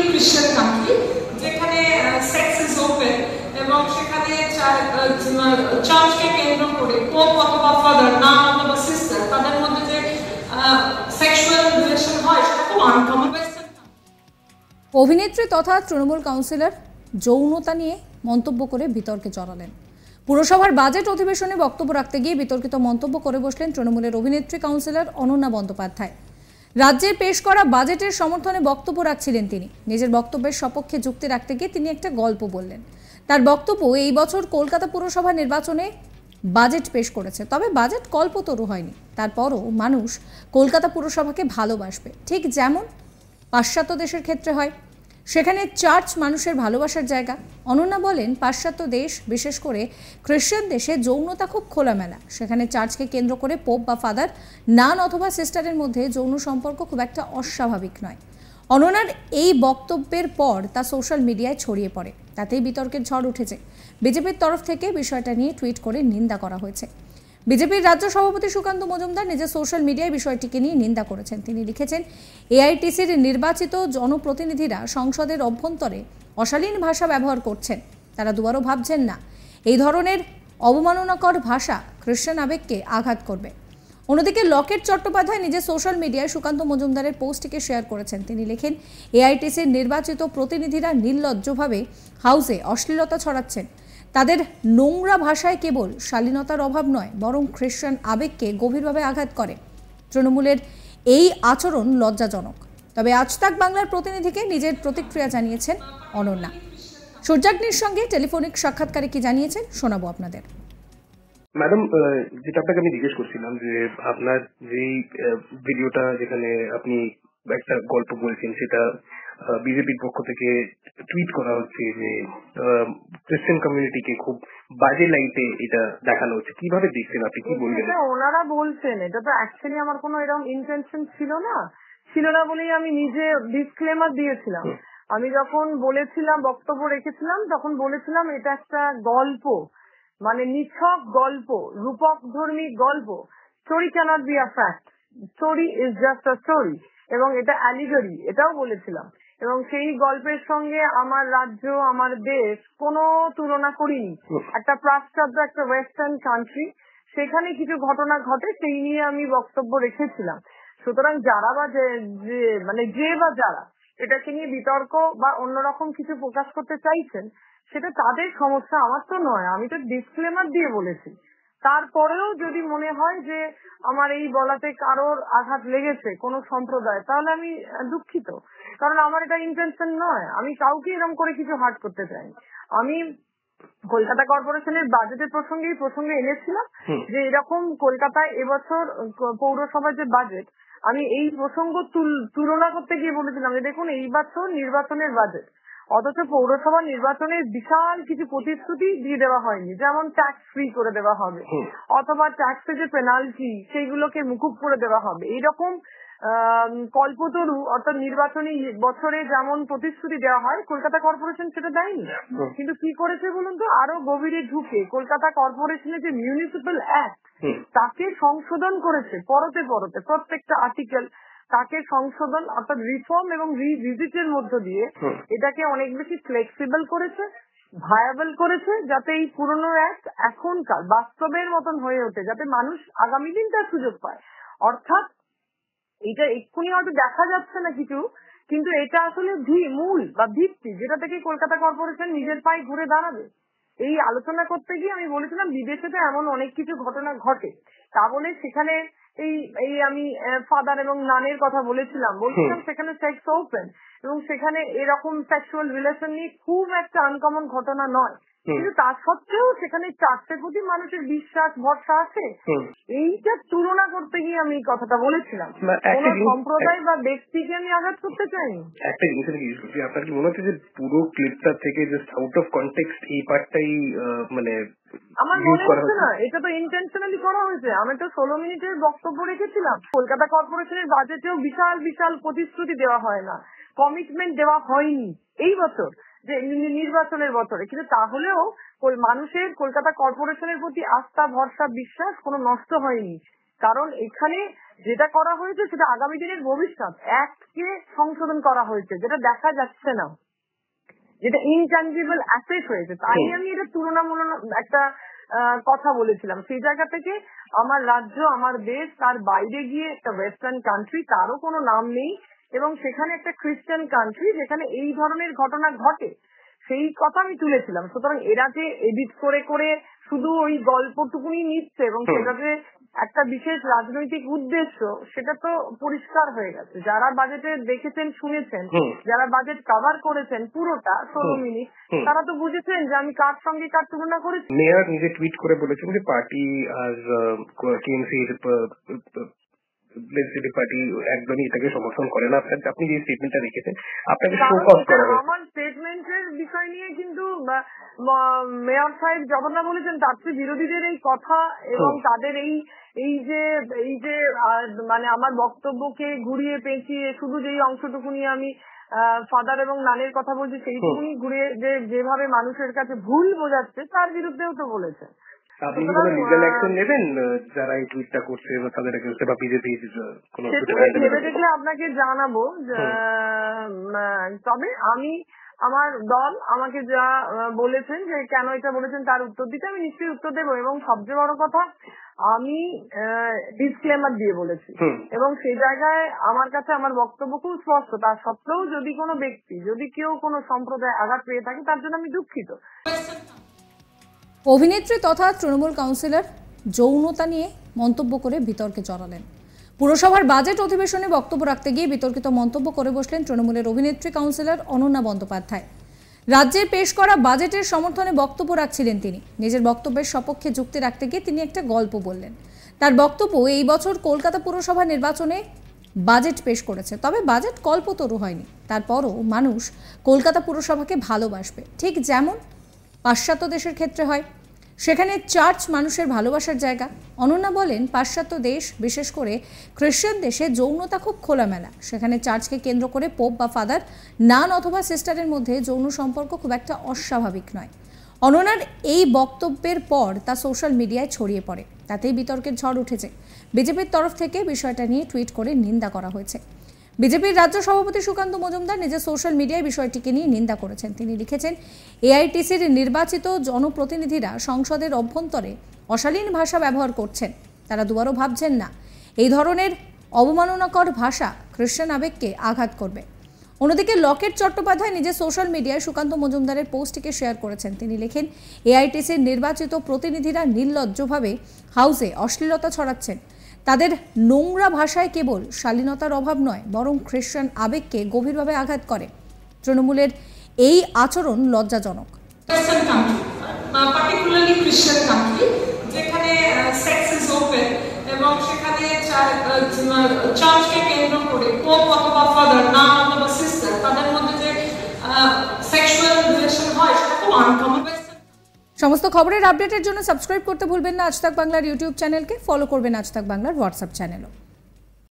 Christian country, যেখানে sex is open এবং সেখানে চার্চকে কেন্দ্র করে পোপ অথবা ফাদার, নান অথবা সিস্টার, তাদের মধ্যে যে সেক্সুয়াল রিলেশন হয় সেটা খুব আনকমন। অভিনেত্রী তথা তৃণমূল কাউন্সিলর যৌনতা নিয়ে মন্তব্য করে বিতর্কে জড়ালেন। পুরসভার বাজেট অধিবেশনে বক্তব্য রাখতে গিয়ে বিতর্কিত মন্তব্য করে বসলেন তৃণমূলের অভিনেত্রী কাউন্সিলর অনন্যা বন্দ্যোপাধ্যায়। রাজ্যের পেশ করা বাজেটের সমর্থনে বক্তব্য রাখছিলেন তিনি। নিজের বক্তব্যের সপক্ষে যুক্তি রাখতে গিয়ে তিনি একটা গল্প বললেন। তার বক্তব্য, এই বছর কলকাতা পুরসভা নির্বাচনে বাজেট পেশ করেছে, তবে বাজেট কল্পতরু হয়নি। তারপরও মানুষ কলকাতা পুরসভাকে ভালোবাসবে, ঠিক যেমন পাশ্চাত্য দেশের ক্ষেত্রে হয়। সেখানে চার্চ মানুষের ভালোবাসার জায়গা। অনন্যা বলেন, পাশ্চাত্য দেশ, বিশেষ করে খ্রিস্টান দেশে যৌনতা খুব খোলামেলা। সেখানে চার্চকে কেন্দ্র করে পোপ বা ফাদার, নান অথবা সিস্টারের মধ্যে যৌন সম্পর্ক খুব একটা অস্বাভাবিক নয়। অনন্যার এই বক্তব্যের পর তা সোশ্যাল মিডিয়ায় ছড়িয়ে পড়ে। তাতেই বিতর্কের ঝড় উঠেছে। বিজেপির তরফ থেকে বিষয়টা নিয়ে টুইট করে নিন্দা করা হয়েছে। বিজেপির রাজ্য সভাপতি সুকান্ত মজুমদার নিজের সোশ্যাল মিডিয়ায় বিষয়টিকে নিয়ে নিন্দা করেছেন। তিনি লিখেছেন, এআইটিসির নির্বাচিত জনপ্রতিনিধিরা সংসদের অভ্যন্তরে অশালীন ভাষা ব্যবহার করছেন। তারা দুবারও ভাবছেন না। এই ধরনের অবমাননাকর ভাষা খ্রিস্টান আবেগকে আঘাত করবে। অন্যদিকে লকেট চট্টোপাধ্যায় নিজের সোশ্যাল মিডিয়ায় সুকান্ত মজুমদারের পোস্টটিকে শেয়ার করেছেন। তিনি লেখেন, এআইটিসির নির্বাচিত প্রতিনিধিরা নির্লজ্জভাবে হাউসে অশ্লীলতা ছড়াচ্ছেন। তাদের নোংরা ভাষায় কেবল শালীনতার অভাব নয়, বরং খ্রিস্টান আবেগকে গভীরভাবে আঘাত করে। তৃণমূলের এই আচরণ লজ্জাজনক। তবে আজ তাক বাংলার প্রতিনিধিকে নিজের প্রতিক্রিয়া জানিয়েছেন অনন্যা। সূর্যাগ্নির সঙ্গে টেলিফোনিক সাক্ষাৎকারে কি জানিয়েছেন শোনাবো আপনাদের। ম্যাডাম, যেটা আপনাকে আমি জিজ্ঞেস করছিলাম যে আপনার যেই ভিডিওটা যেখানে আপনি একটা গল্প বলছেন, সেটা বিজেপির পক্ষ থেকে টুইট করা হচ্ছে যে ক্রিশ্চিয়ান কমিউনিটিকে খুব বাজে লাইটে এটা দেখানো হচ্ছে, কিভাবে দেখছেন আপনি, কি বলবেন? ওনারা বলছেন, এটা তো অ্যাকচুয়ালি আমার কোনো এরকম ইন্টেনশন ছিল না বলেই আমি নিজে ডিসক্লেমার দিয়েছিলাম। আমি যখন বলেছিলাম, বক্তব্য রেখেছিলাম, তখন বলেছিলাম এটা একটা গল্প, মানে নিছক গল্প, রূপক ধর্মী গল্প। Story cannot be a fact, story is just a story, এবং এটা অ্যালিগরি, এটাও বলেছিলাম। এবং সেই গল্পের সঙ্গে আমার রাজ্য, আমার দেশ কোনো তুলনা করিনি। একটা পাশ্চাত্য, একটা ওয়েস্টার্ন কান্ট্রি, সেখানে কিছু ঘটনা ঘটে, সেই নিয়ে আমি বক্তব্য রেখেছিলাম। সুতরাং যারা বা যে বা যারা এটাকে নিয়ে বিতর্ক বা অন্যরকম কিছু প্রকাশ করতে চাইছেন, সেটা তাদের সমস্যা, আমার তো নয়। আমি তো ডিসক্লেমার দিয়ে বলেছি। তারপরেও যদি মনে হয় যে আমার এই বলাতে কারোর আঘাত লেগেছে কোনো সম্প্রদায়, তাহলে আমি দুঃখিত, কারণ আমার এটা ইন্টেনশন নয়। আমি কাউকে এরকম করে কিছু হার্ট করতে চাইনি। আমি কলকাতা কর্পোরেশনের বাজেটের প্রসঙ্গে এনেছিলাম যে এরকম কলকাতায় এবছর পৌরসভার যে বাজেট, আমি এই প্রসঙ্গ তুলনা করতে গিয়ে বলেছিলাম যে দেখুন, এই বছর নির্বাচনের বাজেট, অথচ পৌরসভা নির্বাচনের বিশাল কিছু প্রতিশ্রুতি দিয়ে দেওয়া হয়নি। যেমন ট্যাক্স ফ্রি করে দেওয়া হবে, অথবা ট্যাক্সের যে পেনাল্টি সেইগুলোকে মুকুব করে দেওয়া হবে। এইরকম কল্পতরু, অর্থাৎ নির্বাচনী বছরে যেমন প্রতিশ্রুতি দেওয়া হয়, কলকাতা কর্পোরেশন সেটা দেয়নি। কিন্তু কি করেছে বলুন তো, আরো গভীরে ঢুকে কলকাতা কর্পোরেশনের যে মিউনিসিপ্যাল অ্যাক্ট, তাকে সংশোধন করেছে পরতে প্রত্যেকটা আর্টিকেল, তাকে সংশোধন অর্থাৎ রিফর্ম এবং রিভিজিটের মধ্য দিয়ে এটাকে অনেক বেশি ফ্লেক্সিবল করেছে, ভায়াবল করেছে, যাতে এই পুরনো অ্যাক্ট এখনকার বাস্তবের মতন হয়ে ওঠে, যাতে মানুষ আগামী দিন তার সুযোগ পায়। অর্থাৎ এটা এক্ষুনি হয়তো দেখা যাচ্ছে না কিছু, কিন্তু এটা আসলে মূল বা ভিত্তি, যেটা থেকে কলকাতা কর্পোরেশন নিজের পায়ে ঘুরে দাঁড়াবে। এই আলোচনা করতে গিয়ে আমি বলেছিলাম, বিদেশে তো এমন অনেক কিছু ঘটনা ঘটে, তা বলে সেখানে এই আমি ফাদার এবং নানের কথা বলেছিলাম সেখানে সেক্স ওপেন, এবং সেখানে এরকম সেক্সুয়াল রিলেশন নিয়ে খুব একটা আনকমন ঘটনা নয়। কিন্তু তা সত্ত্বেও সেখানে চার্চের প্রতি মানুষের বিশ্বাস, ভরসা আছে। এইটা তুলনা করতে গিয়ে আমি এই কথাটা বলেছিলাম। কোন সম্প্রদায় বা ব্যক্তিকে আমি আঘাত করতে চাইনি। একটা জিনিস করছি, আপনার কি মনে হচ্ছে যে পুরো ক্লিপটা থেকে জাস্ট আউট অফ কনটেক্সট এই পার্টটাই মানে আমার মনে হচ্ছে না এটা তো ইন্টেনশনালি করা হয়েছে? আমি তো 16 মিনিটের বক্তব্য রেখেছিলাম। কলকাতা কর্পোরেশনের বাজেটেও বিশাল বিশাল প্রতিশ্রুতি দেওয়া হয় না, কমিটমেন্ট দেওয়া হয়নি এই বছর, যে নির্বাচনের বছরে। কিন্তু তাহলেও মানুষের কলকাতা কর্পোরেশনের প্রতি আস্থা, ভরসা, বিশ্বাস কোনো নষ্ট হয়নি। কারণ এখানে যেটা করা হয়েছে সেটা আগামী দিনের ভবিষ্যৎ অ্যাক্টকে সংশোধন করা হয়েছে, যেটা দেখা যাচ্ছে না, যেটা ইনট্যাঞ্জিবল অ্যাসেট হয়েছে। তাই আমি এটা তুলনামূলক একটা কথা বলেছিলাম। সেই জায়গা থেকে আমার রাজ্য, আমার দেশ, তার বাইরে গিয়ে একটা ওয়েস্টার্ন কান্ট্রি, তারও কোনো নাম নেই, এবং সেখানে একটা খ্রিস্টান কান্ট্রি যেখানে এই ধরনের ঘটনা ঘটে, সেই কথা আমি তুলেছিলাম। সুতরাং এরা যে এডিট করে করে শুধু ওই গল্পটুকুনি নিচ্ছে এবং সেটা যে একটা বিশেষ রাজনৈতিক উদ্দেশ্য, সেটা তো পরিষ্কার হয়ে গেছে। যারা বাজেটে দেখেছেন, শুনেছেন, যারা বাজেট কভার করেছেন পুরোটা 16 মিনিট, তারা তো বুঝেছেন যে আমি কার সঙ্গে কার তুলনা করেছি। মেয়র নিজে টুইট করে বলেছেন যে পার্টি আর টিএমসির লেজিসলেটিভ পার্টি একদমই এটাকে সমর্থন করে না। আপনি যে স্টেটমেন্টটা রেখেছেন, আপনাকে শো অফ করা হয়েছে। আমার স্টেটমেন্টের বিষয় নিয়ে কিন্তু মেয়র সাহেব যতটা বলেছেন তার চেয়ে বিরোধীদের এই কথা এবং তাদের এই যে মানে আমার বক্তব্যকে ঘুরিয়ে পেঁচিয়ে শুধু যেই অংশটুকু নিয়ে আমি ফাদার এবং নানের কথা বলছি সেইটুকুনি ঘুরিয়ে যেভাবে মানুষের কাছে ভুল বোঝাচ্ছে, তার বিরুদ্ধেও তো বলেছে। আপনি কি কোনো লিগ্যাল অ্যাকশন নেবেন যারা এই টুইটটা করছে বা তাদের এগেইনস্টে, বা বিজেপির কোনো ভেবে দেখলে আপনাকে জানাবো। তবে আমার দল আমাকে যা বলেছেন যে কেন এটা বলেছেন তার উত্তর দিতে আমি নিশ্চয়ই উত্তর দেবো, এবং সবচেয়ে বড় কথা আমি ডিসক্লেমার দিয়ে বলেছি, এবং সেই জায়গায় আমার কাছে আমার বক্তব্য খুব স্পষ্ট। তার সত্ত্বেও যদি কোনো ব্যক্তি, যদি কেউ কোনো সম্প্রদায় আঘাত পেয়ে থাকে, তার জন্য আমি দুঃখিত। অভিনেত্রী তথা তৃণমূল কাউন্সিলর যৌনতা নিয়ে মন্তব্য করে বিতর্কে জড়ালেন। পুরসভার বাজেট অধিবেশনে বক্তব্য রাখতে গিয়ে বিতর্কিত মন্তব্য করে বসলেন তৃণমূলের অভিনেত্রী কাউন্সিলর অনন্যা বন্দ্যোপাধ্যায়। রাজ্যের পেশ করা বাজেটের সমর্থনে বক্তব্য রাখছিলেন তিনি। নিজের বক্তব্যের সপক্ষে যুক্তি রাখতে গিয়ে তিনি একটা গল্প বললেন। তার বক্তব্য, এই বছর কলকাতা পুরসভা নির্বাচনে বাজেট পেশ করেছে, তবে বাজেট কল্পতরু হয়নি। তারপরও মানুষ কলকাতা পুরসভাকে ভালোবাসবে, ঠিক যেমন পাশ্চাত্য দেশের ক্ষেত্রে হয়। সেখানে চার্চ মানুষের ভালোবাসার জায়গা। অনন্যা বলেন, পাশ্চাত্য দেশ, বিশেষ করে খ্রিস্টান দেশে যৌনতা খুব খোলামেলা। সেখানে চার্চকে কেন্দ্র করে পোপ বা ফাদার, নান অথবা সিস্টারের মধ্যে যৌন সম্পর্ক খুব একটা অস্বাভাবিক নয়। অনন্যার এই বক্তব্যের পর তা সোশ্যাল মিডিয়ায় ছড়িয়ে পড়ে, তাতেই বিতর্কের ঝড় উঠেছে। বিজেপির তরফ থেকে বিষয়টা নিয়ে টুইট করে নিন্দা করা হয়েছে। বিজেপির রাজ্য সভাপতি সুকান্ত মজুমদার নিজের সোশ্যাল মিডিয়ায় বিষয়টিকে নিয়ে নিন্দা করেছেন। তিনি লিখেছেন, এআইটিসির নির্বাচিত জনপ্রতিনিধিরা সংসদের অভ্যন্তরে অশালীন ভাষা ব্যবহার করছেন। তারা দুবারও ভাবছেন না। এই ধরনের অবমাননাকর ভাষা খ্রিস্টান আবেগকে আঘাত করবে। অন্যদিকে লকেট চট্টোপাধ্যায় নিজের সোশ্যাল মিডিয়ায় সুকান্ত মজুমদারের পোস্টটিকে শেয়ার করেছেন। তিনি লেখেন, এআইটিসির নির্বাচিত প্রতিনিধিরা নির্লজ্জভাবে হাউসে অশ্লীলতা ছড়াচ্ছেন। তাদের নোংরা ভাষায় কেবল শালীনতার অভাব নয়, বরং খ্রিস্টান আবেগকে গভীরভাবে আঘাত করে। তৃণমূলের এই আচরণ লজ্জাজনক। পার্টিকুলারলি খ্রিস্টান কান্ট্রি, যেখানে সেক্স ইজ ওপেন এবং সেখানে চার্চকে কেন্দ্র করে পোপ অথবা ফাদার, নান অথবা সিস্টার, তাদের মধ্যে যে সেক্সুয়াল রিলেশন হয়, সেটা খুব আনকমন। সমস্ত খবরের আপডেটের জন্য সাবস্ক্রাইব করতে ভুলবেন না আজ তাক বাংলার ইউটিউব চ্যানেলকে। ফলো করবেন আজ তাক বাংলার হোয়াটসঅ্যাপ চ্যানেলও।